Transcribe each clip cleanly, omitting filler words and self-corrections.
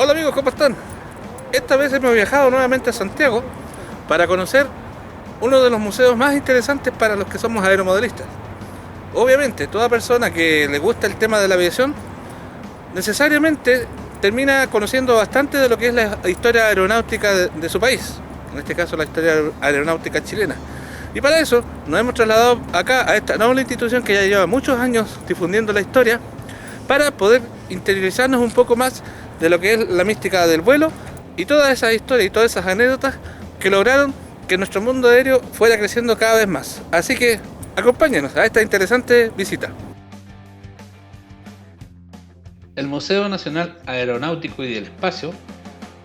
Hola amigos, ¿cómo están? Esta vez hemos viajado nuevamente a Santiago para conocer uno de los museos más interesantes para los que somos aeromodelistas. Obviamente, toda persona que le gusta el tema de la aviación necesariamente termina conociendo bastante de lo que es la historia aeronáutica de su país, en este caso la historia aeronáutica chilena. Y para eso nos hemos trasladado acá a esta noble institución que ya lleva muchos años difundiendo la historia, para poder interiorizarnos un poco más de lo que es la mística del vuelo y todas esas historias y todas esas anécdotas que lograron que nuestro mundo aéreo fuera creciendo cada vez más. Así que acompáñenos a esta interesante visita. El Museo Nacional Aeronáutico y del Espacio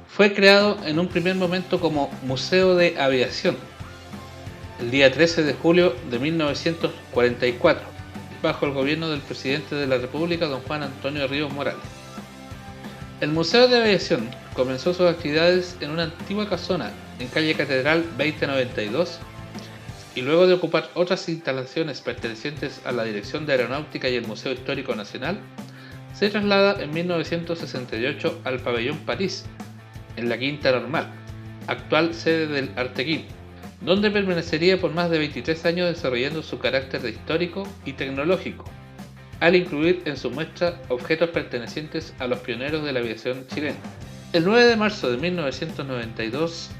fue creado en un primer momento como Museo de Aviación, el día 13 de julio de 1944, bajo el gobierno del presidente de la República, don Juan Antonio Ríos Morales. El Museo de Aviación comenzó sus actividades en una antigua casona en calle Catedral 2092 y luego de ocupar otras instalaciones pertenecientes a la Dirección de Aeronáutica y el Museo Histórico Nacional, se traslada en 1968 al Pabellón París, en la Quinta Normal, actual sede del Artequín, donde permanecería por más de 23 años desarrollando su carácter de histórico y tecnológico, al incluir en su muestra objetos pertenecientes a los pioneros de la aviación chilena. El 9 de marzo de 1992,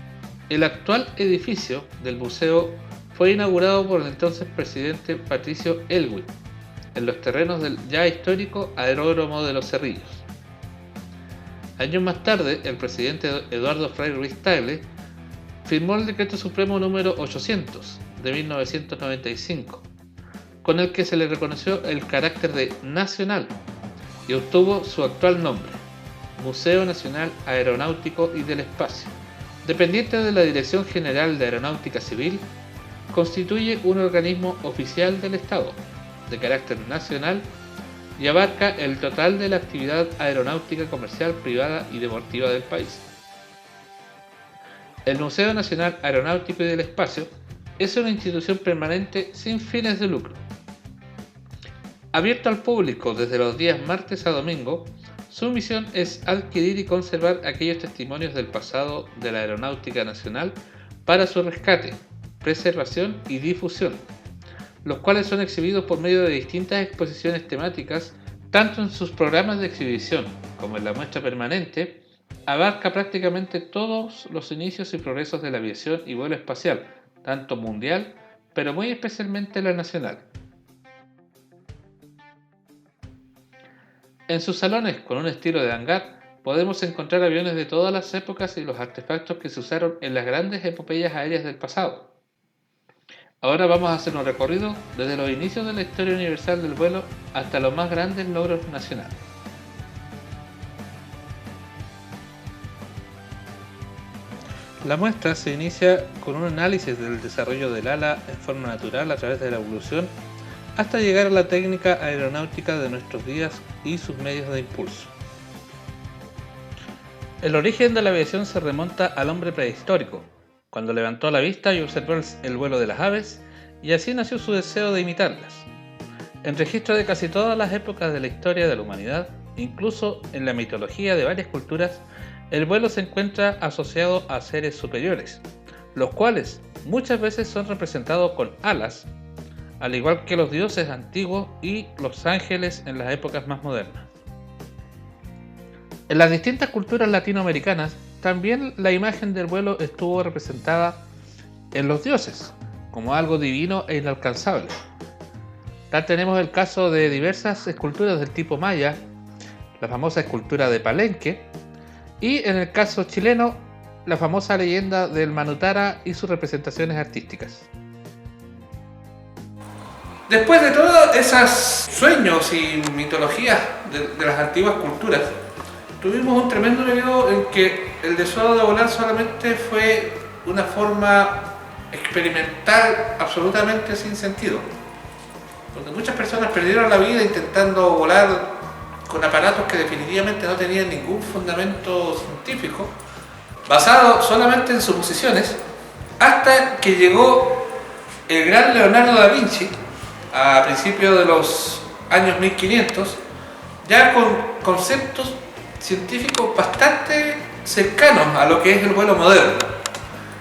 el actual edificio del museo fue inaugurado por el entonces presidente Patricio Elwin, en los terrenos del ya histórico Aeródromo de los Cerrillos. Años más tarde, el presidente Eduardo Frei Ruiz-Tagle firmó el Decreto Supremo número 800 de 1995, con el que se le reconoció el carácter de nacional y obtuvo su actual nombre, Museo Nacional Aeronáutico y del Espacio. Dependiente de la Dirección General de Aeronáutica Civil, constituye un organismo oficial del Estado, de carácter nacional, y abarca el total de la actividad aeronáutica comercial, privada y deportiva del país. El Museo Nacional Aeronáutico y del Espacio es una institución permanente sin fines de lucro. Abierto al público desde los días martes a domingo, su misión es adquirir y conservar aquellos testimonios del pasado de la aeronáutica nacional para su rescate, preservación y difusión, los cuales son exhibidos por medio de distintas exposiciones temáticas, tanto en sus programas de exhibición como en la muestra permanente. Abarca prácticamente todos los inicios y progresos de la aviación y vuelo espacial, tanto mundial, pero muy especialmente la nacional. En sus salones, con un estilo de hangar, podemos encontrar aviones de todas las épocas y los artefactos que se usaron en las grandes epopeyas aéreas del pasado. Ahora vamos a hacer un recorrido desde los inicios de la historia universal del vuelo hasta los más grandes logros nacionales. La muestra se inicia con un análisis del desarrollo del ala en forma natural a través de la evolución hasta llegar a la técnica aeronáutica de nuestros días y sus medios de impulso. El origen de la aviación se remonta al hombre prehistórico, cuando levantó la vista y observó el vuelo de las aves, y así nació su deseo de imitarlas. En registro de casi todas las épocas de la historia de la humanidad, incluso en la mitología de varias culturas, el vuelo se encuentra asociado a seres superiores, los cuales muchas veces son representados con alas, al igual que los dioses antiguos y los ángeles en las épocas más modernas. En las distintas culturas latinoamericanas, también la imagen del vuelo estuvo representada en los dioses, como algo divino e inalcanzable. Tal tenemos el caso de diversas esculturas del tipo maya, la famosa escultura de Palenque, y en el caso chileno, la famosa leyenda del Manutara y sus representaciones artísticas. Después de todos esos sueños y mitologías de las antiguas culturas, tuvimos un tremendo periodo en que el deseo de volar solamente fue una forma experimental absolutamente sin sentido, donde muchas personas perdieron la vida intentando volar con aparatos que definitivamente no tenían ningún fundamento científico, basado solamente en suposiciones, hasta que llegó el gran Leonardo da Vinci a principios de los años 1500, ya con conceptos científicos bastante cercanos a lo que es el vuelo moderno,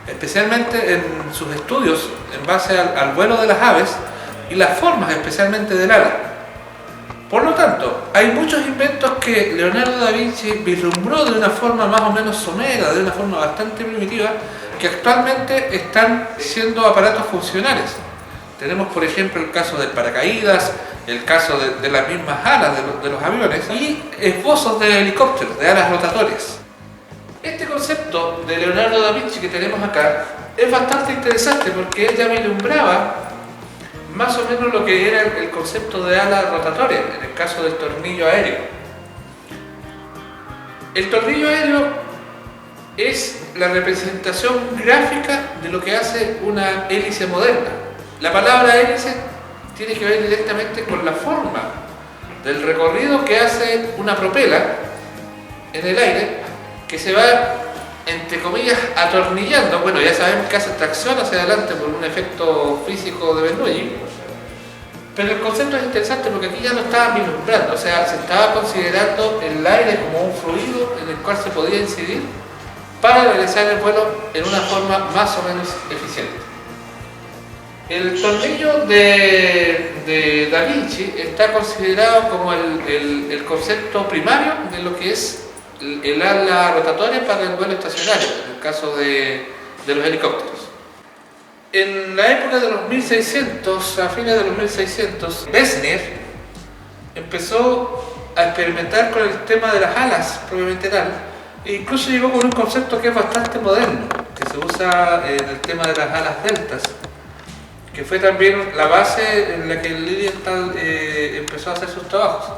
especialmente en sus estudios en base al vuelo de las aves y las formas especialmente del ala. Por lo tanto, hay muchos inventos que Leonardo da Vinci vislumbró de una forma más o menos somera, de una forma bastante primitiva, que actualmente están siendo aparatos funcionales. Tenemos por ejemplo el caso del paracaídas, el caso de las mismas alas de los aviones y esbozos de helicópteros, de alas rotatorias. Este concepto de Leonardo da Vinci que tenemos acá es bastante interesante porque él ya vislumbraba más o menos lo que era el concepto de ala rotatoria, en el caso del tornillo aéreo. El tornillo aéreo es la representación gráfica de lo que hace una hélice moderna. La palabra hélice tiene que ver directamente con la forma del recorrido que hace una propela en el aire, que se va, entre comillas, atornillando. Bueno, ya sabemos que hace tracción hacia adelante por un efecto físico de Bernoulli, pero el concepto es interesante porque aquí ya lo estaban vislumbrando, o sea, se estaba considerando el aire como un fluido en el cual se podía incidir para realizar el vuelo en una forma más o menos eficiente. El tornillo de Da Vinci está considerado como el concepto primario de lo que es el ala rotatoria para el vuelo estacionario, en el caso de los helicópteros. En la época de los 1600, a fines de los 1600, Besnier empezó a experimentar con el tema de las alas propiamente tal, e incluso llegó con un concepto que es bastante moderno, que se usa en el tema de las alas deltas, que fue también la base en la que Lilienthal empezó a hacer sus trabajos.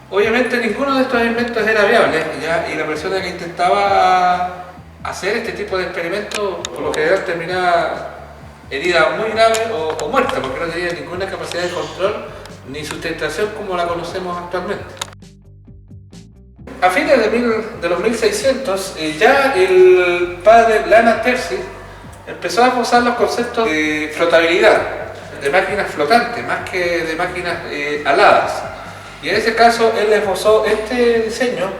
Obviamente ninguno de estos inventos era viable, ¿ya? Y la persona que intentaba hacer este tipo de experimentos por lo general terminaba herida muy grave o muerta, porque no tenía ninguna capacidad de control ni sustentación como la conocemos actualmente. A fines de los 1600, ya el padre Lana Terzi empezó a usar los conceptos de flotabilidad, de máquinas flotantes, más que de máquinas aladas. Y en ese caso él esbozó este diseño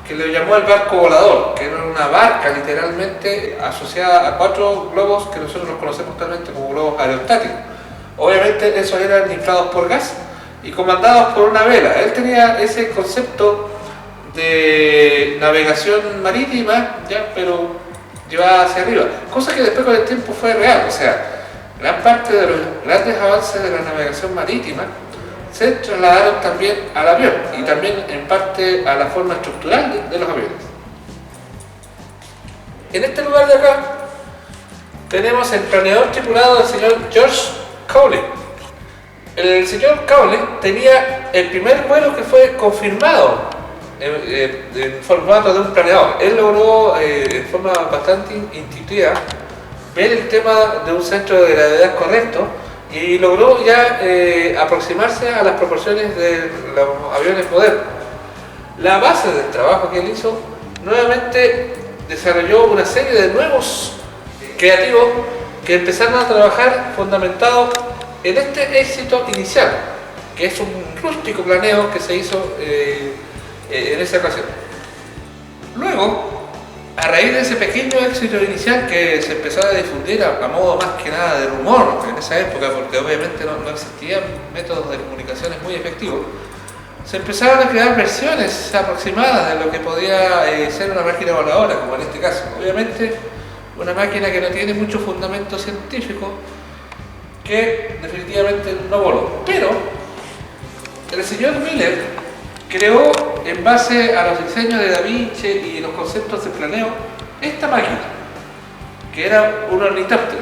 que le llamó el barco volador, que era una barca literalmente asociada a 4 globos que nosotros los conocemos actualmente como globos aerostáticos. Obviamente esos eran inflados por gas y comandados por una vela. Él tenía ese concepto de navegación marítima, ya, pero llevada hacia arriba, cosa que después con el tiempo fue real. O sea, gran parte de los grandes avances de la navegación marítima se trasladaron también al avión y también en parte a la forma estructural de los aviones. En este lugar de acá tenemos el planeador tripulado del señor George Cowley. El señor Cowley tenía el primer vuelo que fue confirmado en formato de un planeador. Él logró en forma bastante intuitiva ver el tema de un centro de gravedad correcto y logró ya aproximarse a las proporciones de los aviones modernos. La base del trabajo que él hizo, nuevamente desarrolló una serie de nuevos creativos que empezaron a trabajar fundamentado en este éxito inicial, que es un rústico planeo que se hizo en esa ocasión. Luego, a raíz de ese pequeño éxito inicial que se empezó a difundir a modo más que nada de rumor en esa época, porque obviamente no existían métodos de comunicaciones muy efectivos, se empezaron a crear versiones aproximadas de lo que podía ser una máquina voladora, como en este caso. Obviamente una máquina que no tiene mucho fundamento científico, que definitivamente no voló. Pero el señor Miller creó, en base a los diseños de Da Vinci y los conceptos de planeo, esta máquina, que era un ornitóptero,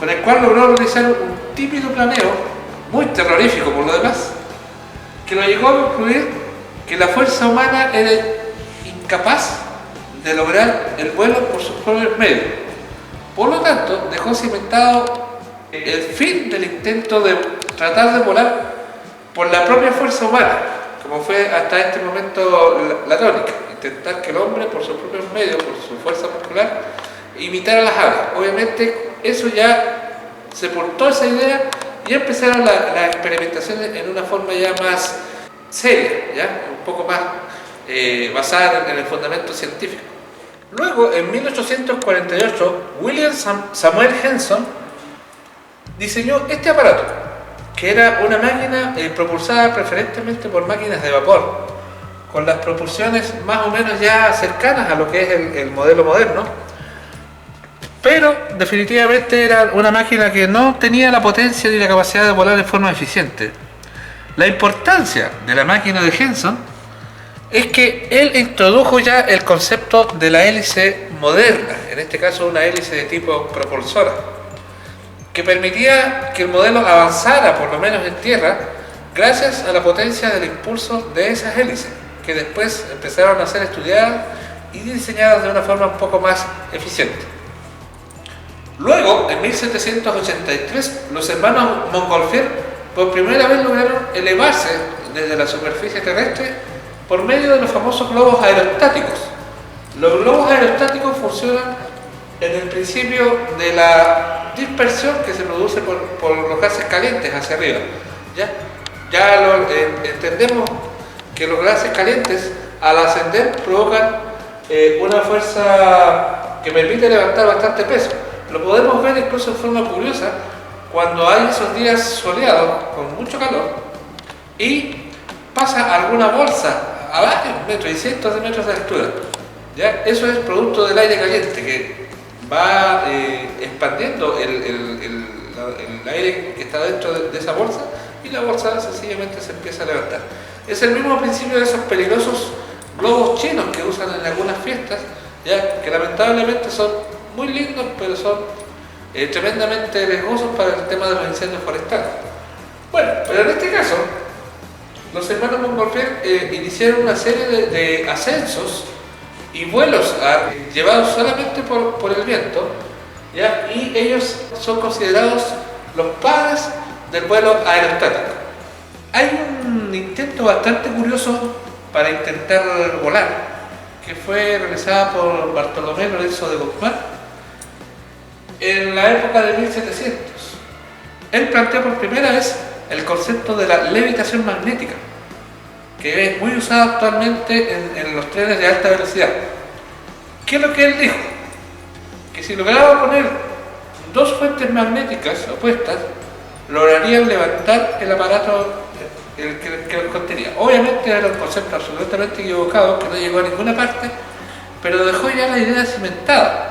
con el cual logró realizar un típico planeo, muy terrorífico por lo demás, que lo llegó a concluir que la fuerza humana era incapaz de lograr el vuelo por sus propios medios. Por lo tanto, dejó cimentado el fin del intento de tratar de volar por la propia fuerza humana, como fue hasta este momento la tónica, intentar que el hombre por sus propios medios, por su fuerza muscular, imitara las aves. Obviamente eso ya sepultó esa idea y empezaron las experimentaciones en una forma ya más seria, ¿ya? Un poco más basada en el fundamento científico. Luego, en 1848, William Samuel Henson diseñó este aparato, que era una máquina propulsada preferentemente por máquinas de vapor, con las propulsiones más o menos ya cercanas a lo que es el modelo moderno, pero definitivamente era una máquina que no tenía la potencia ni la capacidad de volar de forma eficiente. La importancia de la máquina de Henson es que él introdujo ya el concepto de la hélice moderna, en este caso una hélice de tipo propulsora, que permitía que el modelo avanzara por lo menos en tierra gracias a la potencia del impulso de esas hélices, que después empezaron a ser estudiadas y diseñadas de una forma un poco más eficiente. Luego, en 1783, los hermanos Montgolfier por primera vez lograron elevarse desde la superficie terrestre por medio de los famosos globos aerostáticos. Los globos aerostáticos funcionan en el principio de la dispersión que se produce por los gases calientes hacia arriba. Entendemos que los gases calientes al ascender provocan una fuerza que permite levantar bastante peso. Lo podemos ver incluso en forma curiosa cuando hay esos días soleados con mucho calor y pasa alguna bolsa a varios metros y cientos de metros de altura. Eso es producto del aire caliente que va expandiendo el aire que está dentro de esa bolsa, y la bolsa sencillamente se empieza a levantar. Es el mismo principio de esos peligrosos globos chinos que usan en algunas fiestas, que lamentablemente son muy lindos, pero son tremendamente riesgosos para el tema de los incendios forestales. Bueno, pero en este caso, los hermanos Montgolfier iniciaron una serie de ascensos y vuelos llevados solamente por el viento, y ellos son considerados los padres del vuelo aerostático. Hay un intento bastante curioso para intentar volar, que fue realizada por Bartolomé Lorenzo de Guzmán en la época de 1700. Él planteó por primera vez el concepto de la levitación magnética, que es muy usado actualmente en los trenes de alta velocidad. ¿Qué es lo que él dijo? Que si lograba poner dos fuentes magnéticas opuestas, lograrían levantar el aparato que los contenía. Obviamente era un concepto absolutamente equivocado, que no llegó a ninguna parte, pero dejó ya la idea cimentada,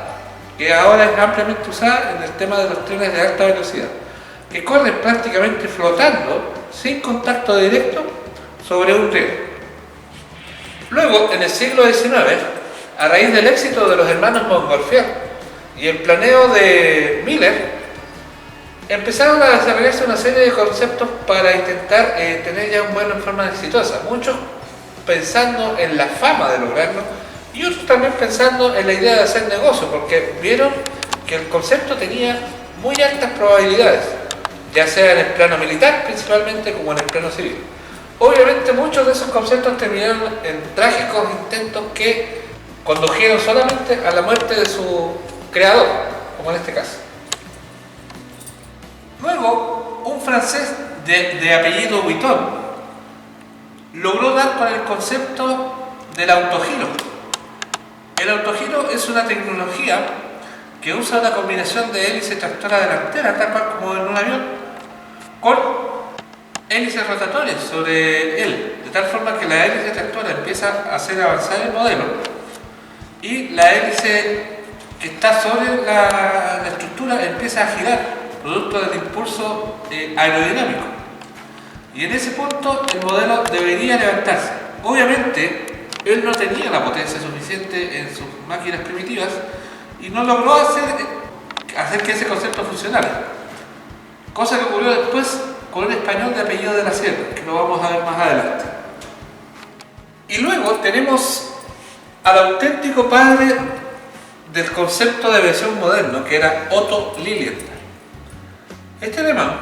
que ahora es ampliamente usada en el tema de los trenes de alta velocidad, que corren prácticamente flotando, sin contacto directo, sobre un riel. Luego, en el siglo XIX, a raíz del éxito de los hermanos Montgolfier y el planeo de Miller, empezaron a desarrollarse una serie de conceptos para intentar tener ya un vuelo en forma exitosa. Muchos pensando en la fama de lograrlo y otros también pensando en la idea de hacer negocio, porque vieron que el concepto tenía muy altas probabilidades, ya sea en el plano militar principalmente como en el plano civil. Obviamente muchos de esos conceptos terminaron en trágicos intentos que condujeron solamente a la muerte de su creador, como en este caso. Luego, un francés de apellido Vuitton logró dar con el concepto del autogiro. El autogiro es una tecnología que usa una combinación de hélice tractora delantera, tal cual como en un avión, con hélices rotatorias sobre él, de tal forma que la hélice tractora empieza a hacer avanzar el modelo y la hélice que está sobre la estructura empieza a girar, producto del impulso aerodinámico. Y en ese punto el modelo debería levantarse. Obviamente, él no tenía la potencia suficiente en sus máquinas primitivas y no logró hacer que ese concepto funcionara. Cosa que ocurrió después con un español de apellido de la Sierra, que lo vamos a ver más adelante. Y luego tenemos al auténtico padre del concepto de aviación moderno, que era Otto Lilienthal. Este alemán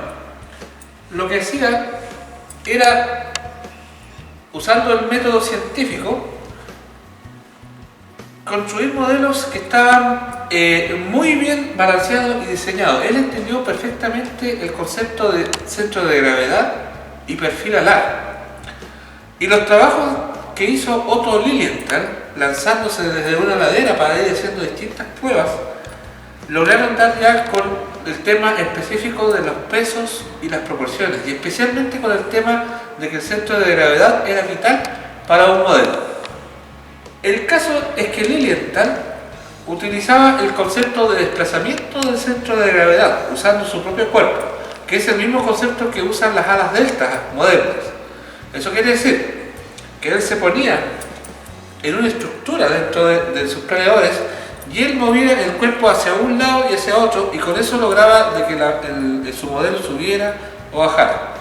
lo que hacía era, usando el método científico, construir modelos que estaban muy bien balanceados y diseñados. Él entendió perfectamente el concepto de centro de gravedad y perfil alar. Y los trabajos que hizo Otto Lilienthal, lanzándose desde una ladera para ir haciendo distintas pruebas, lograron dar ya con el tema específico de los pesos y las proporciones, y especialmente con el tema de que el centro de gravedad era vital para un modelo. El caso es que Lilienthal utilizaba el concepto de desplazamiento del centro de gravedad usando su propio cuerpo, que es el mismo concepto que usan las alas delta modernas. Eso quiere decir que él se ponía en una estructura dentro de sus planeadores y él movía el cuerpo hacia un lado y hacia otro, y con eso lograba de que su modelo subiera o bajara.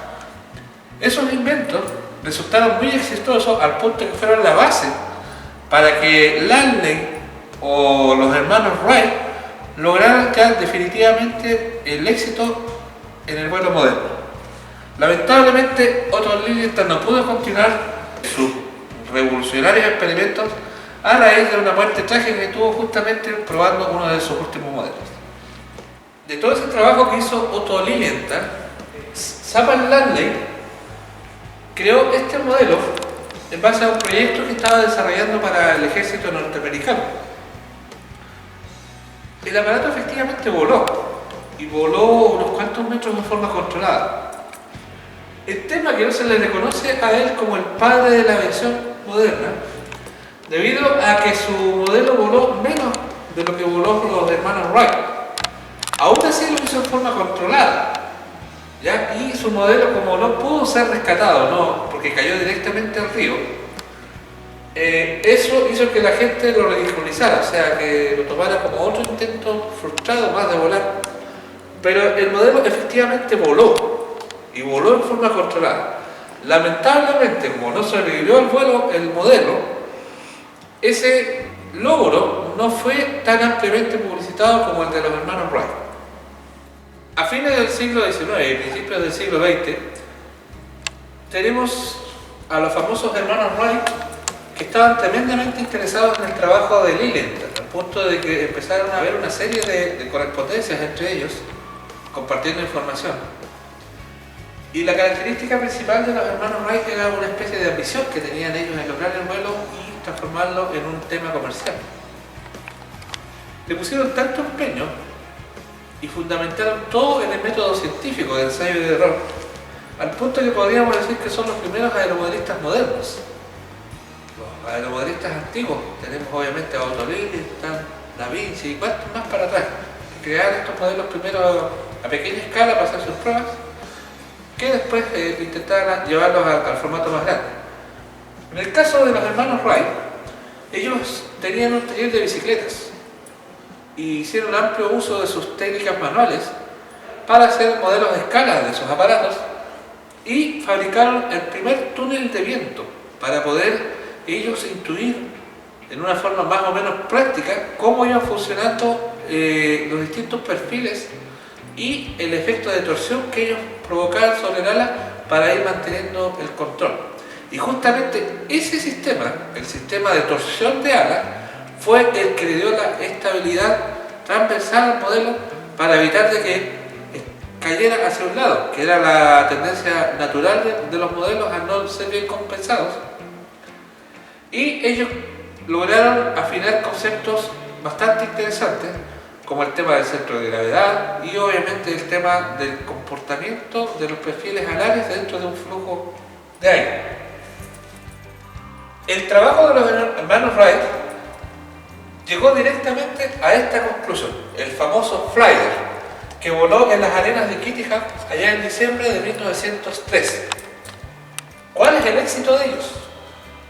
Esos inventos resultaron muy exitosos al punto que fueron la base para que Langley o los hermanos Wright lograran ya definitivamente el éxito en el vuelo moderno. Lamentablemente, Otto Lilienthal no pudo continuar sus revolucionarios experimentos a raíz de una muerte trágica que tuvo justamente probando uno de sus últimos modelos. De todo ese trabajo que hizo Otto Lilienthal, Samuel Langley creó este modelo en base a un proyecto que estaba desarrollando para el ejército norteamericano. El aparato efectivamente voló, y voló unos cuantos metros de forma controlada. El tema que no se le reconoce a él como el padre de la aviación moderna, debido a que su modelo voló menos de lo que voló los hermanos Wright. Aún así lo hizo en forma controlada, ¿ya? Y su modelo, como no pudo ser rescatado, no, porque cayó directamente al río, eso hizo que la gente lo ridiculizara, o sea, que lo tomara como otro intento frustrado más de volar. Pero el modelo efectivamente voló, y voló en forma controlada. Lamentablemente, como no sobrevivió al vuelo el modelo, ese logro no fue tan ampliamente publicitado como el de los hermanos Wright. A fines del siglo XIX y principios del siglo XX, tenemos a los famosos hermanos Wright que estaban tremendamente interesados en el trabajo de Lilienthal, al punto de que empezaron a haber una serie de correspondencias entre ellos, compartiendo información. Y la característica principal de los hermanos Wright era una especie de ambición que tenían ellos en lograr el vuelo y transformarlo en un tema comercial. Le pusieron tanto empeño y fundamentaron todo en el método científico de ensayo y de error, al punto que podríamos decir que son los primeros aeromodelistas modernos. Los aeromodelistas antiguos, tenemos obviamente a Otto Lilienthal, Da Vinci y cuantos más para atrás, que crearon estos modelos primero a pequeña escala para hacer sus pruebas, que después intentaron llevarlos al formato más grande. En el caso de los hermanos Wright, ellos tenían un taller de bicicletas y hicieron amplio uso de sus técnicas manuales para hacer modelos de escala de sus aparatos y fabricaron el primer túnel de viento para poder ellos intuir en una forma más o menos práctica cómo iban funcionando los distintos perfiles y el efecto de torsión que ellos provocaban sobre el ala para ir manteniendo el control. Y justamente ese sistema, el sistema de torsión de ala, fue el que le dio la estabilidad transversal al modelo para evitar de que cayera hacia un lado, que era la tendencia natural de los modelos a no ser bien compensados. Y ellos lograron afinar conceptos bastante interesantes, como el tema del centro de gravedad y obviamente el tema del comportamiento de los perfiles alares dentro de un flujo de aire. El trabajo de los hermanos Wright llegó directamente a esta conclusión, el famoso Flyer, que voló en las arenas de Kitty Hawk allá en diciembre de 1913. ¿Cuál es el éxito de ellos?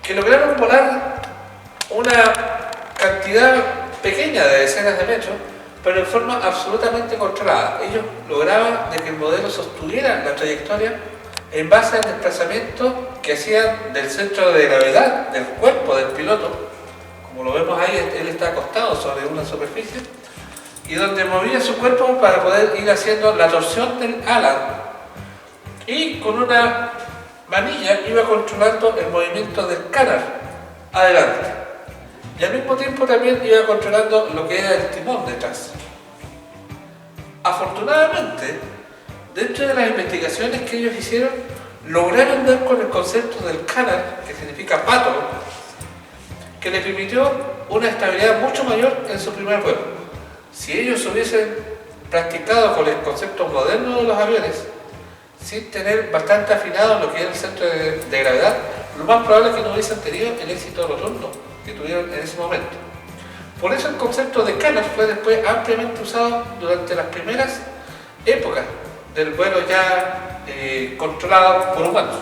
Que lograron volar una cantidad pequeña de decenas de metros, pero en forma absolutamente controlada. Ellos lograban de que el modelo sostuviera la trayectoria en base al desplazamiento que hacían del centro de gravedad del cuerpo del piloto. Como lo vemos ahí, él está acostado sobre una superficie y donde movía su cuerpo para poder ir haciendo la torsión del ala, y con una manilla iba controlando el movimiento del canal adelante, y al mismo tiempo también iba controlando lo que era el timón detrás. Afortunadamente, dentro de las investigaciones que ellos hicieron, lograron dar con el concepto del canard, que significa pato, que le permitió una estabilidad mucho mayor en su primer vuelo. Si ellos hubiesen practicado con el concepto moderno de los aviones, sin tener bastante afinado lo que era el centro de gravedad, lo más probable es que no hubiesen tenido el éxito rotundo que tuvieron en ese momento. Por eso el concepto de canard fue después ampliamente usado durante las primeras épocas del vuelo ya controlado por humanos.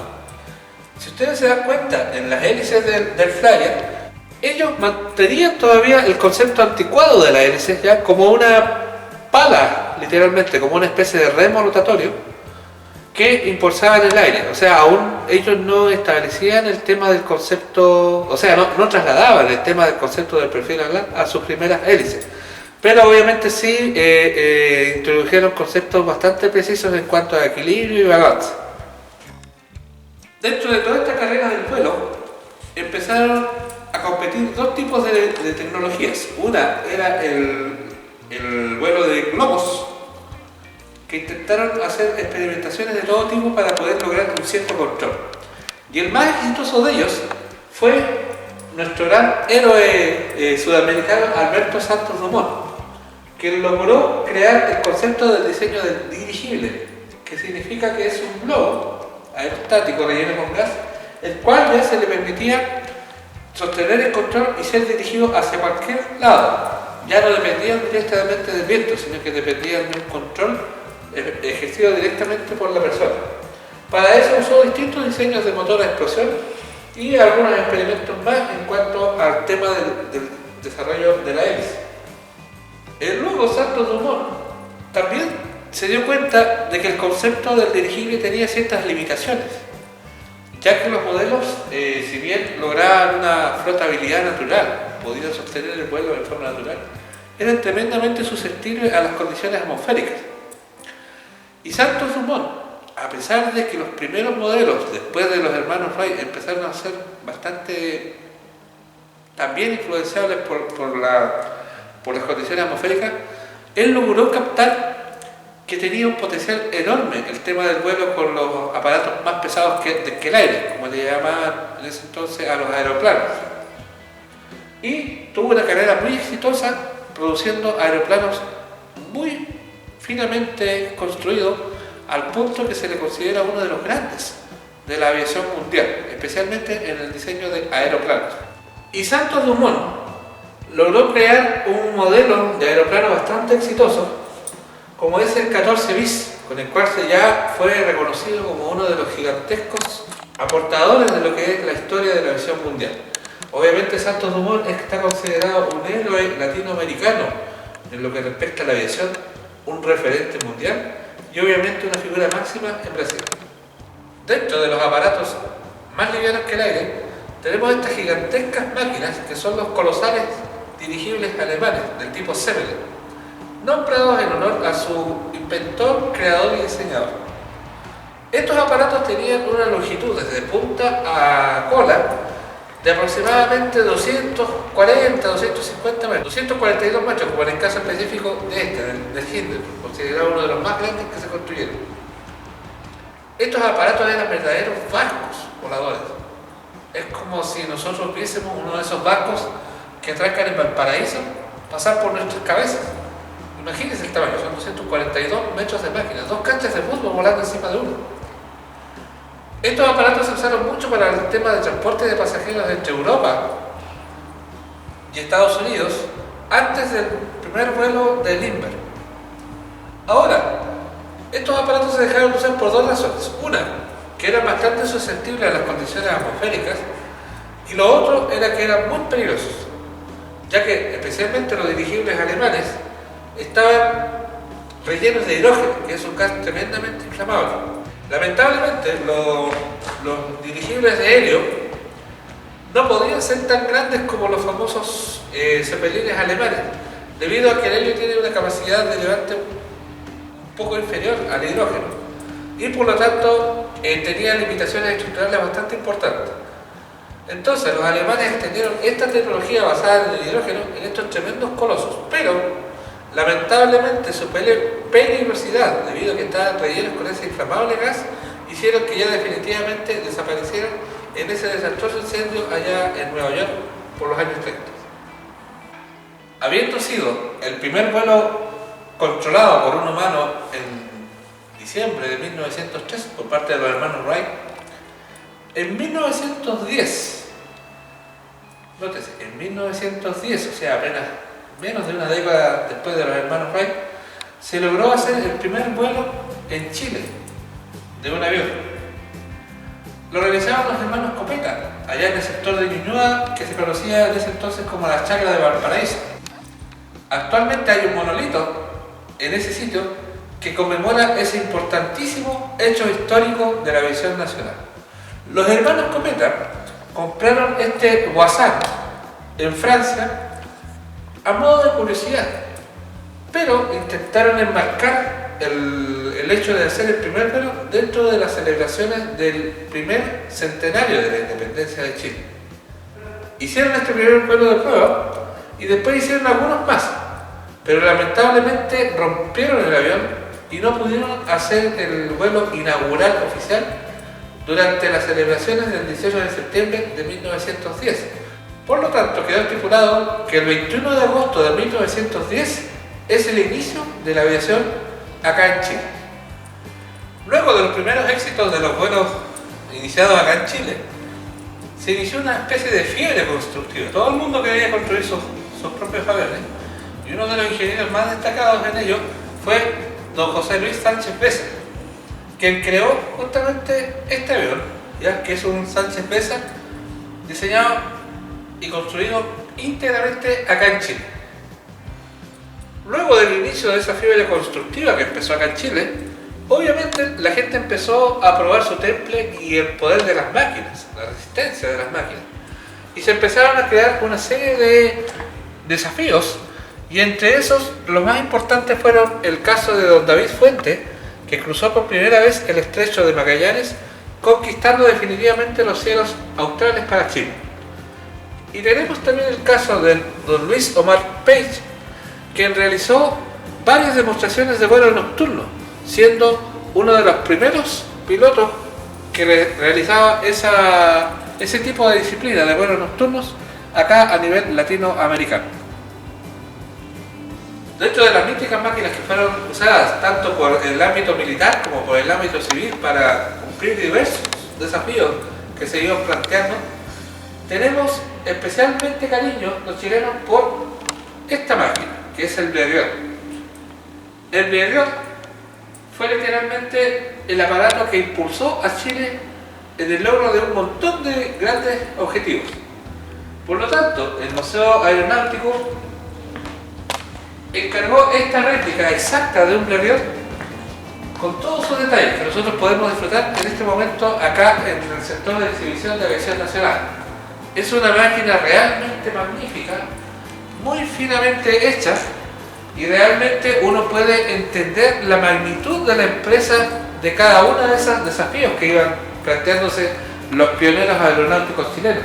Si ustedes se dan cuenta, en las hélices del flyer, ellos mantenían todavía el concepto anticuado de la hélice, ya como una pala, literalmente, como una especie de remo rotatorio que impulsaba en el aire. O sea, aún ellos no establecían el tema del concepto, o sea, no trasladaban el tema del concepto del perfil angular a sus primeras hélices. Pero obviamente sí introdujeron conceptos bastante precisos en cuanto a equilibrio y balance. Dentro de toda esta carrera del vuelo, empezaron a competir dos tipos de tecnologías. Una era el vuelo de globos, que intentaron hacer experimentaciones de todo tipo para poder lograr un cierto control. Y el más exitoso de ellos fue nuestro gran héroe sudamericano Alberto Santos Dumont, que logró crear el concepto del diseño del dirigible, que significa que es un globo aerostático relleno con gas, el cual ya se le permitía sostener el control y ser dirigido hacia cualquier lado. Ya no dependían directamente del viento, sino que dependían de un control ejercido directamente por la persona. Para eso usó distintos diseños de motor a explosión y algunos experimentos más en cuanto al tema del desarrollo de la hélice. Luego Santos Dumont también se dio cuenta de que el concepto del dirigible tenía ciertas limitaciones, ya que los modelos, si bien lograban una flotabilidad natural, podían sostener el vuelo de forma natural, eran tremendamente susceptibles a las condiciones atmosféricas. Y Santos Dumont, a pesar de que los primeros modelos, después de los hermanos Wright, empezaron a ser bastante también influenciables por las condiciones atmosféricas, él logró captar que tenía un potencial enorme el tema del vuelo con los aparatos más pesados que el aire, como le llamaban en ese entonces a los aeroplanos. Y tuvo una carrera muy exitosa produciendo aeroplanos muy finamente construidos al punto que se le considera uno de los grandes de la aviación mundial, especialmente en el diseño de aeroplanos. Y Santos Dumont logró crear un modelo de aeroplano bastante exitoso, como es el 14 bis, con el cual ya fue reconocido como uno de los gigantescos aportadores de lo que es la historia de la aviación mundial. Obviamente Santos Dumont está considerado un héroe latinoamericano en lo que respecta a la aviación, un referente mundial y obviamente una figura máxima en Brasil. Dentro de los aparatos más livianos que el aire, tenemos estas gigantescas máquinas que son los colosales dirigibles alemanes del tipo Zeppelin, nombrados en honor a su inventor, creador y diseñador. Estos aparatos tenían una longitud desde punta a cola de aproximadamente 240-250 metros, 242 metros, como en el caso específico del Hindenburg, considerado uno de los más grandes que se construyeron. Estos aparatos eran verdaderos barcos voladores. Es como si nosotros viésemos uno de esos barcos que atracan en Valparaíso pasar por nuestras cabezas. Imagínense el tamaño, son 242 metros de máquina, 2 canchas de fútbol volando encima de uno. Estos aparatos se usaron mucho para el tema de transporte de pasajeros entre Europa y Estados Unidos antes del primer vuelo de Lindbergh. Ahora, estos aparatos se dejaron de usar por dos razones. Una, que eran bastante susceptibles a las condiciones atmosféricas, y lo otro era que eran muy peligrosos, ya que especialmente los dirigibles alemanes estaban rellenos de hidrógeno, que es un gas tremendamente inflamable. Lamentablemente, los dirigibles de helio no podían ser tan grandes como los famosos zeppelines alemanes, debido a que el helio tiene una capacidad de levante un poco inferior al hidrógeno y por lo tanto tenía limitaciones estructurales bastante importantes. Entonces los alemanes extendieron esta tecnología basada en el hidrógeno en estos tremendos colosos, pero lamentablemente su peligrosidad, debido a que estaban rellenos con ese inflamable gas, hicieron que ya definitivamente desaparecieran en ese desastroso incendio allá en Nueva York por los años 30. Habiendo sido el primer vuelo controlado por un humano en diciembre de 1903 por parte de los hermanos Wright, en 1910, nótese, en 1910, o sea, apenas menos de una década después de los hermanos Wright, se logró hacer el primer vuelo en Chile de un avión. Lo realizaban los hermanos Copeta, allá en el sector de Ñuñoa, que se conocía en ese entonces como la Chacra de Valparaíso. Actualmente hay un monolito en ese sitio que conmemora ese importantísimo hecho histórico de la aviación nacional. Los hermanos Copeta compraron este Voisin en Francia a modo de curiosidad, pero intentaron enmarcar el hecho de hacer el primer vuelo dentro de las celebraciones del primer centenario de la independencia de Chile. Hicieron este primer vuelo de prueba y después hicieron algunos más, pero lamentablemente rompieron el avión y no pudieron hacer el vuelo inaugural oficial durante las celebraciones del 18 de septiembre de 1910. Por lo tanto, quedó estipulado que el 21 de agosto de 1910 es el inicio de la aviación acá en Chile. Luego de los primeros éxitos de los vuelos iniciados acá en Chile, se inició una especie de fiebre constructiva. Todo el mundo quería construir sus propios aviones, y uno de los ingenieros más destacados en ello fue don José Luis Sánchez Besa, quien creó justamente este avión, ¿ya? Que es un Sánchez Besa diseñado y construido íntegramente acá en Chile. Luego del inicio de esa fiebre constructiva que empezó acá en Chile, obviamente la gente empezó a probar su temple y el poder de las máquinas, la resistencia de las máquinas. Y se empezaron a crear una serie de desafíos, y entre esos los más importantes fueron el caso de don David Fuente, que cruzó por primera vez el estrecho de Magallanes, conquistando definitivamente los cielos australes para Chile. Y tenemos también el caso de don Luis Omar Page, quien realizó varias demostraciones de vuelo nocturno, siendo uno de los primeros pilotos que realizaba ese tipo de disciplina de vuelos nocturnos acá a nivel latinoamericano. Dentro de las míticas máquinas que fueron usadas tanto por el ámbito militar como por el ámbito civil para cumplir diversos desafíos que se iban planteando, tenemos especialmente cariño los chilenos por esta máquina, que es el Blériot. El Blériot fue literalmente el aparato que impulsó a Chile en el logro de un montón de grandes objetivos. Por lo tanto, el Museo Aeronáutico encargó esta réplica exacta de un Blériot con todos sus detalles que nosotros podemos disfrutar en este momento acá en el sector de exhibición de aviación nacional. Es una máquina realmente magnífica, muy finamente hecha, y realmente uno puede entender la magnitud de la empresa de cada uno de esos desafíos que iban planteándose los pioneros aeronáuticos chilenos,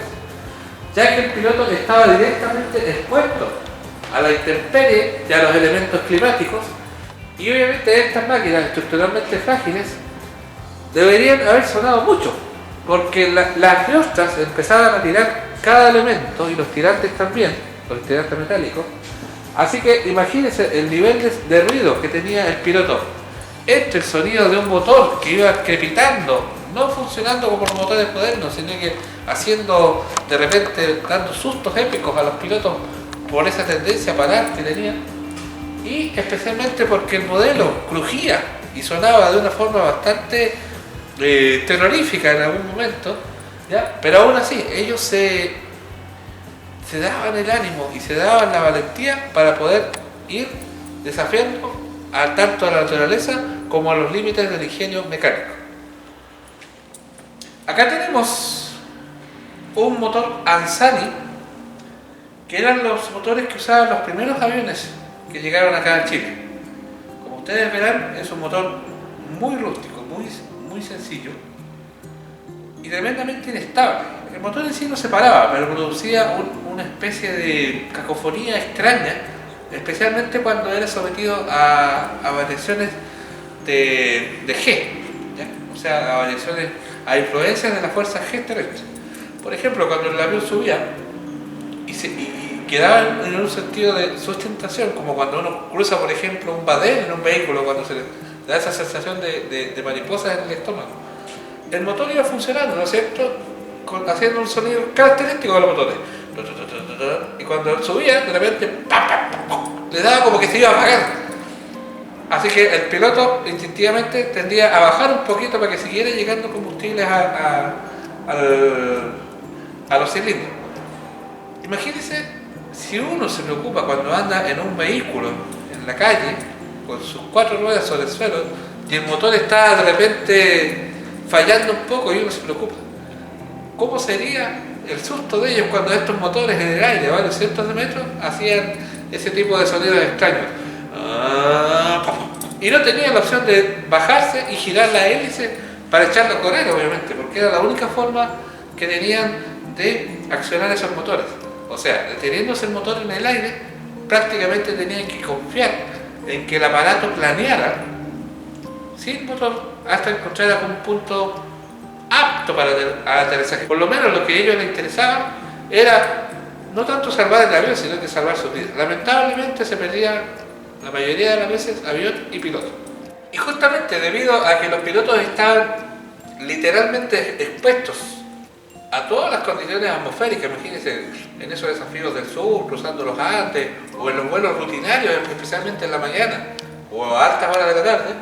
ya que el piloto estaba directamente expuesto a la intemperie y a los elementos climáticos, y obviamente estas máquinas estructuralmente frágiles deberían haber sonado mucho, porque las riostras empezaban a tirar cada elemento, y los tirantes también, los tirantes metálicos. Así que imagínense el nivel de ruido que tenía el piloto entre el sonido de un motor que iba crepitando, no funcionando como los motores modernos, sino que haciendo de repente, dando sustos épicos a los pilotos por esa tendencia a parar que tenían, y especialmente porque el modelo crujía y sonaba de una forma bastante terrorífica en algún momento, ¿ya? Pero aún así ellos se daban el ánimo y se daban la valentía para poder ir desafiando tanto a la naturaleza como a los límites del ingenio mecánico. Acá tenemos un motor Ansani, que eran los motores que usaban los primeros aviones que llegaron acá a Chile. Como ustedes verán, es un motor muy rústico, muy sencillo y tremendamente inestable. El motor en sí no se paraba, pero producía una especie de cacofonía extraña, especialmente cuando era sometido a variaciones de G, ¿ya? O sea, a variaciones, a influencias de las fuerzas G terrestres. Por ejemplo, cuando el avión subía y quedaba en un sentido de sustentación, como cuando uno cruza, por ejemplo, un badén en un vehículo, cuando se le da esa sensación de mariposas en el estómago, el motor iba funcionando, ¿no es cierto?, haciendo un sonido característico de los motores. Y cuando subía, de repente, ¡pam, pam, pam!, le daba como que se iba a apagar. Así que el piloto instintivamente tendía a bajar un poquito para que siguiera llegando combustible a los cilindros. Imagínense si uno se preocupa cuando anda en un vehículo en la calle con sus 4 ruedas sobre el suelo y el motor está de repente fallando un poco y uno se preocupa. ¿Cómo sería el susto de ellos cuando estos motores en el aire, a varios cientos de metros, hacían ese tipo de sonidos extraños? Y no tenían la opción de bajarse y girar la hélice para echarlo a correr, obviamente, porque era la única forma que tenían de accionar esos motores. O sea, deteniéndose el motor en el aire, prácticamente tenían que confiar en que el aparato planeara sin motor hasta encontrar algún punto apto para aterrizaje. Por lo menos lo que a ellos les interesaba era no tanto salvar el avión, sino que salvar sus vidas. Lamentablemente se perdía la mayoría de las veces avión y piloto. Y justamente debido a que los pilotos estaban literalmente expuestos a todas las condiciones atmosféricas, imagínense en esos desafíos del sur, cruzando los Andes, o en los vuelos rutinarios, especialmente en la mañana, o a altas horas de la tarde,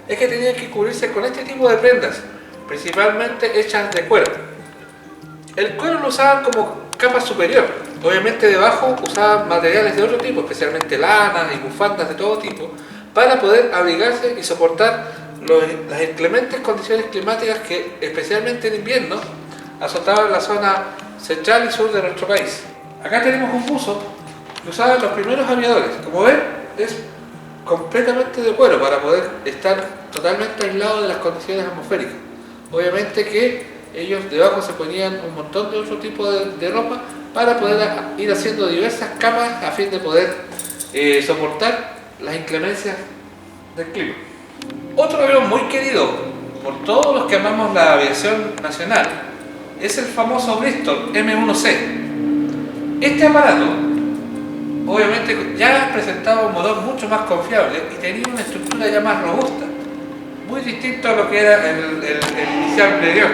es que tenían que cubrirse con este tipo de prendas, principalmente hechas de cuero. El cuero lo usaban como capa superior, obviamente debajo usaban materiales de otro tipo, especialmente lanas y bufandas de todo tipo, para poder abrigarse y soportar las inclementes condiciones climáticas que, especialmente en invierno, azotaban la zona central y sur de nuestro país. Acá tenemos un buzo que usaban los primeros aviadores. Como ven, es completamente de cuero para poder estar totalmente aislado de las condiciones atmosféricas. Obviamente que ellos debajo se ponían un montón de otro tipo de ropa para poder ir haciendo diversas capas a fin de poder soportar las inclemencias del clima. Otro avión muy querido por todos los que amamos la aviación nacional es el famoso Bristol M1C. Este aparato obviamente ya presentaba un motor mucho más confiable y tenía una estructura ya más robusta, muy distinto a lo que era el inicial anterior.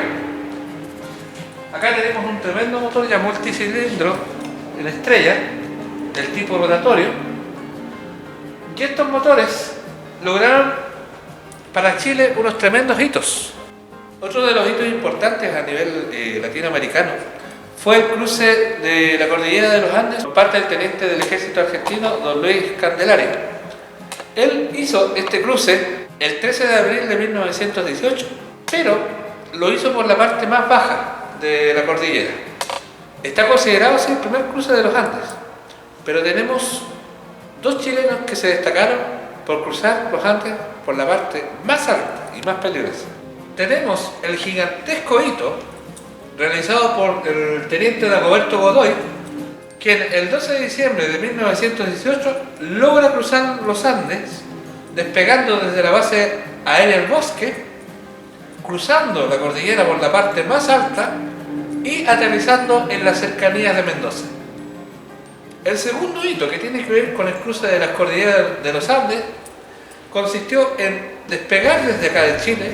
Acá tenemos un tremendo motor ya multicilindro en estrella, del tipo rotatorio, y estos motores lograron para Chile unos tremendos hitos. Otro de los hitos importantes a nivel latinoamericano fue el cruce de la cordillera de los Andes por parte del teniente del ejército argentino, don Luis Candelaria. Él hizo este cruce el 13 de abril de 1918, pero lo hizo por la parte más baja de la cordillera. Está considerado así el primer cruce de los Andes, pero tenemos 2 chilenos que se destacaron por cruzar los Andes por la parte más alta y más peligrosa. Tenemos el gigantesco hito realizado por el teniente Dagoberto Godoy, quien el 12 de diciembre de 1918 logra cruzar los Andes, despegando desde la base aérea El Bosque, cruzando la cordillera por la parte más alta y aterrizando en las cercanías de Mendoza. El segundo hito, que tiene que ver con el cruce de las cordilleras de los Andes, consistió en despegar desde acá de Chile,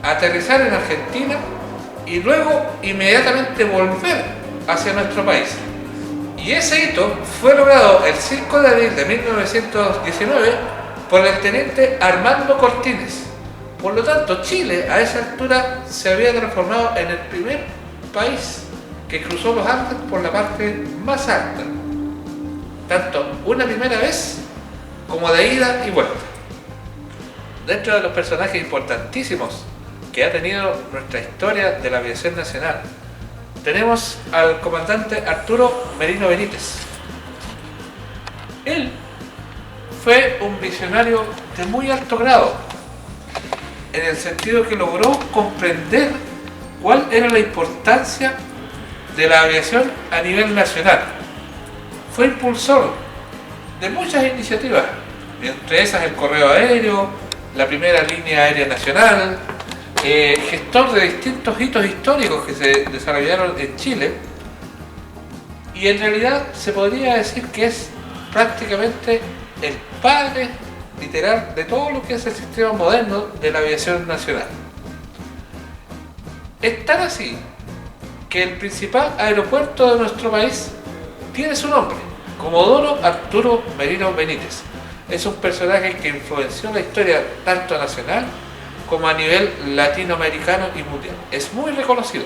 aterrizar en Argentina y luego inmediatamente volver hacia nuestro país. Y ese hito fue logrado el 5 de abril de 1919 por el teniente Armando Cortines. Por lo tanto, Chile a esa altura se había transformado en el primer país que cruzó los Andes por la parte más alta, tanto una primera vez como de ida y vuelta. Dentro de los personajes importantísimos que ha tenido nuestra historia de la aviación nacional, tenemos al comandante Arturo Merino Benítez. Él fue un visionario de muy alto grado, en el sentido que logró comprender cuál era la importancia de la aviación a nivel nacional. Fue impulsor de muchas iniciativas, entre esas el correo aéreo, la primera línea aérea nacional, gestor de distintos hitos históricos que se desarrollaron en Chile, y en realidad se podría decir que es prácticamente el padre literal de todo lo que es el sistema moderno de la aviación nacional. Es tan así que el principal aeropuerto de nuestro país tiene su nombre, Comodoro Arturo Merino Benítez. Es un personaje que influenció la historia tanto nacional como a nivel latinoamericano y mundial. Es muy reconocido.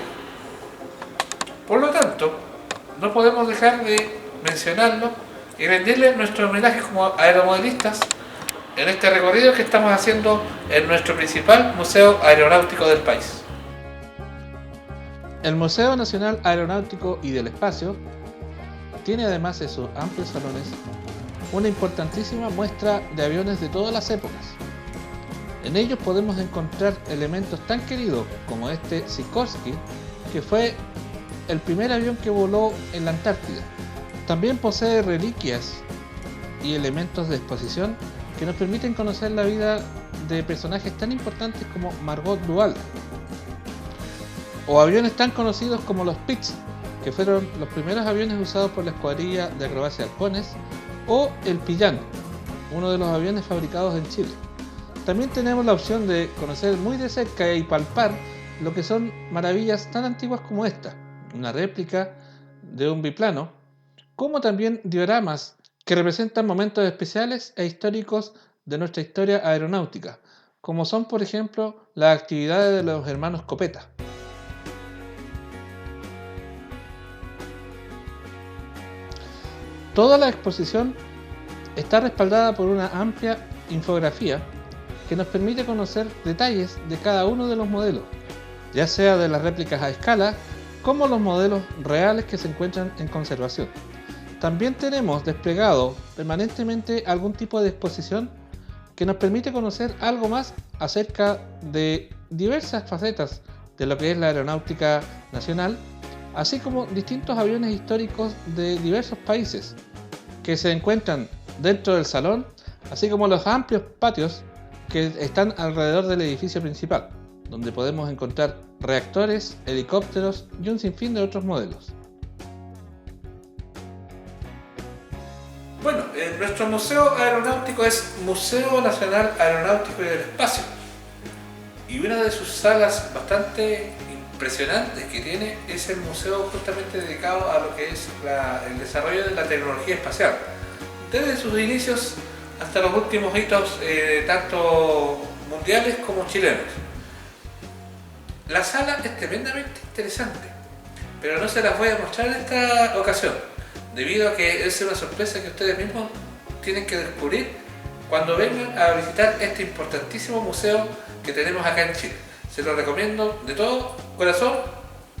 Por lo tanto, no podemos dejar de mencionarlo y rendirle nuestro homenaje como aeromodelistas en este recorrido que estamos haciendo en nuestro principal museo aeronáutico del país. El Museo Nacional Aeronáutico y del Espacio tiene, además de sus amplios salones, una importantísima muestra de aviones de todas las épocas. En ellos podemos encontrar elementos tan queridos como este Sikorsky, que fue el primer avión que voló en la Antártida. También posee reliquias y elementos de exposición que nos permiten conocer la vida de personajes tan importantes como Margot Duval, o aviones tan conocidos como los Pitts, que fueron los primeros aviones usados por la escuadrilla de acrobacia Halcones, o el Pillán, uno de los aviones fabricados en Chile. También tenemos la opción de conocer muy de cerca y palpar lo que son maravillas tan antiguas como esta, una réplica de un biplano, como también dioramas que representan momentos especiales e históricos de nuestra historia aeronáutica, como son, por ejemplo, las actividades de los hermanos Copeta. Toda la exposición está respaldada por una amplia infografía que nos permite conocer detalles de cada uno de los modelos, ya sea de las réplicas a escala como los modelos reales que se encuentran en conservación. También tenemos desplegado permanentemente algún tipo de exposición que nos permite conocer algo más acerca de diversas facetas de lo que es la aeronáutica nacional, así como distintos aviones históricos de diversos países que se encuentran dentro del salón, así como los amplios patios que están alrededor del edificio principal, donde podemos encontrar reactores, helicópteros y un sinfín de otros modelos. Bueno, nuestro museo aeronáutico es Museo Nacional Aeronáutico y del Espacio, y una de sus salas bastante impresionantes que tiene es el museo justamente dedicado a lo que es el desarrollo de la tecnología espacial, desde sus inicios hasta los últimos hitos tanto mundiales como chilenos. La sala es tremendamente interesante, pero no se las voy a mostrar en esta ocasión, debido a que es una sorpresa que ustedes mismos tienen que descubrir cuando vengan a visitar este importantísimo museo que tenemos acá en Chile. Se lo recomiendo de todo corazón,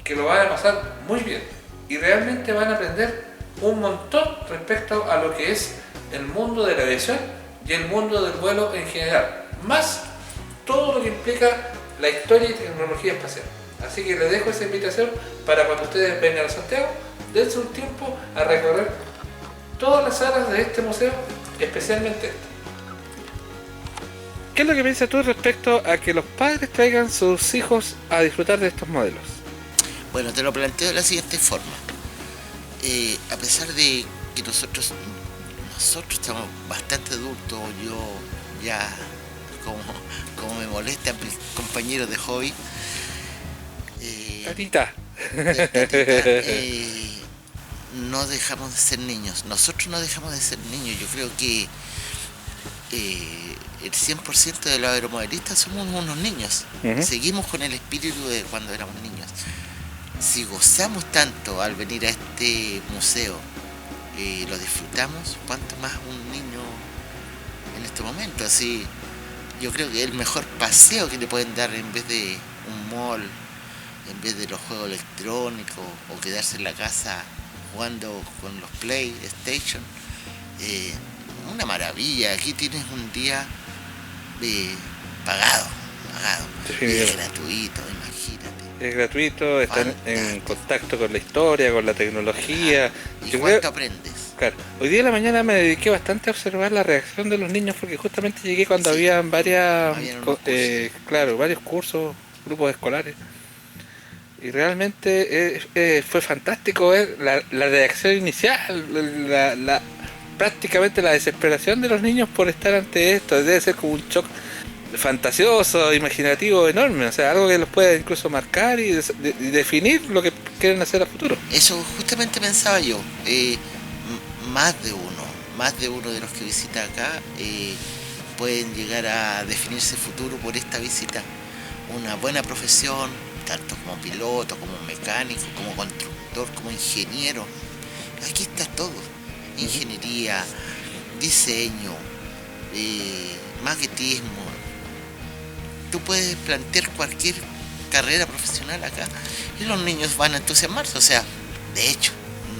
que lo van a pasar muy bien y realmente van a aprender un montón respecto a lo que es el mundo de la aviación y el mundo del vuelo en general, más todo lo que implica la historia y tecnología espacial. Así que les dejo esa invitación para cuando ustedes vengan a Santiago, dense un tiempo a recorrer todas las salas de este museo, especialmente esta. ¿Qué es lo que piensas tú respecto a que los padres traigan sus hijos a disfrutar de estos modelos? Bueno, te lo planteo de la siguiente forma. A pesar de que nosotros estamos bastante adultos, yo ya, como me molestan mis compañeros de hobby, Tatita. No dejamos de ser niños. Nosotros no dejamos de ser niños. Yo creo que el 100% de los aeromodelistas somos unos niños. Seguimos con el espíritu de cuando éramos niños. Si gozamos tanto al venir a este museo, lo disfrutamos, cuanto más un niño en este momento. Así, yo creo que es el mejor paseo que le pueden dar en vez de un mall, en vez de los juegos electrónicos o quedarse en la casa jugando con los PlayStation. Una maravilla. Aquí tienes un día pagado. Sí, y es gratuito, imagínate. Es gratuito, están en contacto con la historia, con la tecnología. ¿Y cuánto aprendes? Claro. Hoy día en la mañana me dediqué bastante a observar la reacción de los niños porque justamente llegué cuando habían varios cursos grupos escolares. Y realmente fue fantástico ver la reacción inicial, prácticamente la desesperación de los niños por estar ante esto. Debe ser como un shock fantasioso, imaginativo, enorme, o sea, algo que los puede incluso marcar y definir lo que quieren hacer a futuro. Eso justamente pensaba yo. Más de uno de los que visita acá pueden llegar a definirse futuro por esta visita. Una buena profesión, tanto como piloto, como mecánico, como constructor, como ingeniero. Aquí está todo: ingeniería, diseño, maquetismo. Tú puedes plantear cualquier carrera profesional acá y los niños van a entusiasmarse. O sea, de hecho,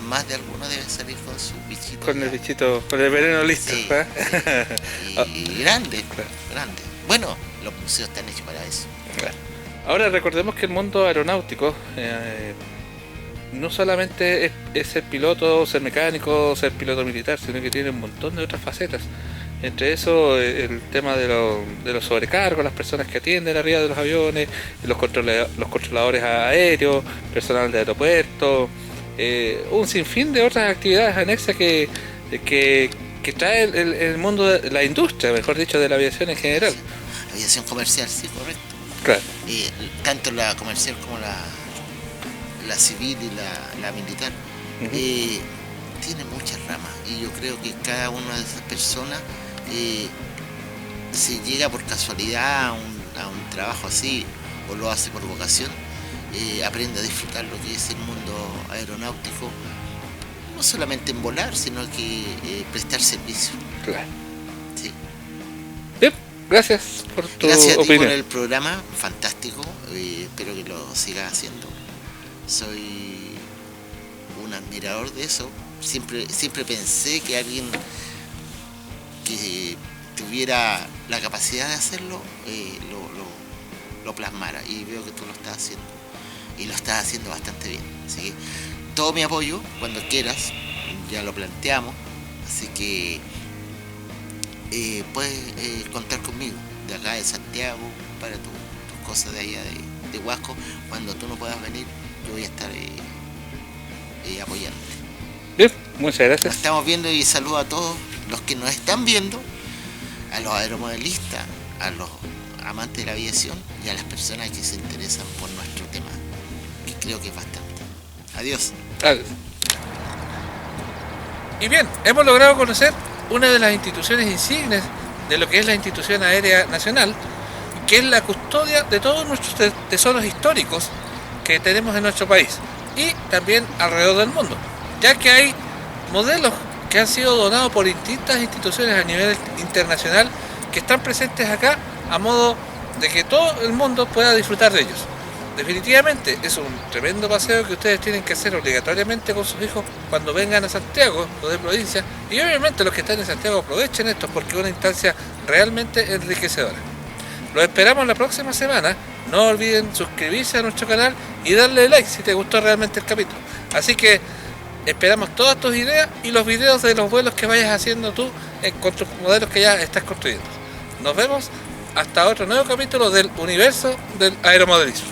más de alguno debe salir con su bichito. Con el bichito, con el veneno listo. Sí, sí. Y grande, grande. Bueno, los museos están hechos para eso. Claro. Ahora recordemos que el mundo aeronáutico no solamente es ser piloto, ser mecánico, ser piloto militar, sino que tiene un montón de otras facetas. Entre eso, el tema de los sobrecargos, las personas que atienden arriba de los aviones, los controladores aéreos, personal de aeropuerto, un sinfín de otras actividades anexas que trae el mundo de la industria, mejor dicho, de la aviación en general. Aviación comercial, sí, correcto. Claro. Tanto la comercial como la civil y la militar. Tiene muchas ramas y yo creo que cada una de esas personas, si llega por casualidad a un trabajo así o lo hace por vocación, aprende a disfrutar lo que es el mundo aeronáutico, no solamente en volar, sino que prestar servicio. Claro. Sí. Bien, gracias por tu Gracias a ti opinión. por el programa, fantástico, espero que lo sigas haciendo. Soy un admirador de eso. Siempre pensé que alguien que tuviera la capacidad de hacerlo lo plasmara, y veo que tú lo estás haciendo y lo estás haciendo bastante bien, así que todo mi apoyo cuando quieras, ya lo planteamos, así que puedes contar conmigo de acá de Santiago para tus cosas de allá de Huasco. Cuando tú no puedas venir, yo voy a estar apoyándote. Bien, muchas gracias. Nos estamos viendo y saludo a todos los que nos están viendo, a los aeromodelistas, a los amantes de la aviación y a las personas que se interesan por nuestro tema, que creo que es bastante. Adiós. Adiós. Y bien, hemos logrado conocer una de las instituciones insignes de lo que es la Institución Aérea Nacional, que es la custodia de todos nuestros tesoros históricos que tenemos en nuestro país y también alrededor del mundo, ya que hay modelos que han sido donados por distintas instituciones a nivel internacional que están presentes acá a modo de que todo el mundo pueda disfrutar de ellos. Definitivamente es un tremendo paseo que ustedes tienen que hacer obligatoriamente con sus hijos cuando vengan a Santiago o de provincia, y obviamente los que están en Santiago aprovechen esto porque es una instancia realmente enriquecedora. Los esperamos la próxima semana. No olviden suscribirse a nuestro canal y darle like si te gustó realmente el capítulo. Así que esperamos todas tus ideas y los videos de los vuelos que vayas haciendo tú con tus modelos que ya estás construyendo. Nos vemos hasta otro nuevo capítulo del universo del aeromodelismo.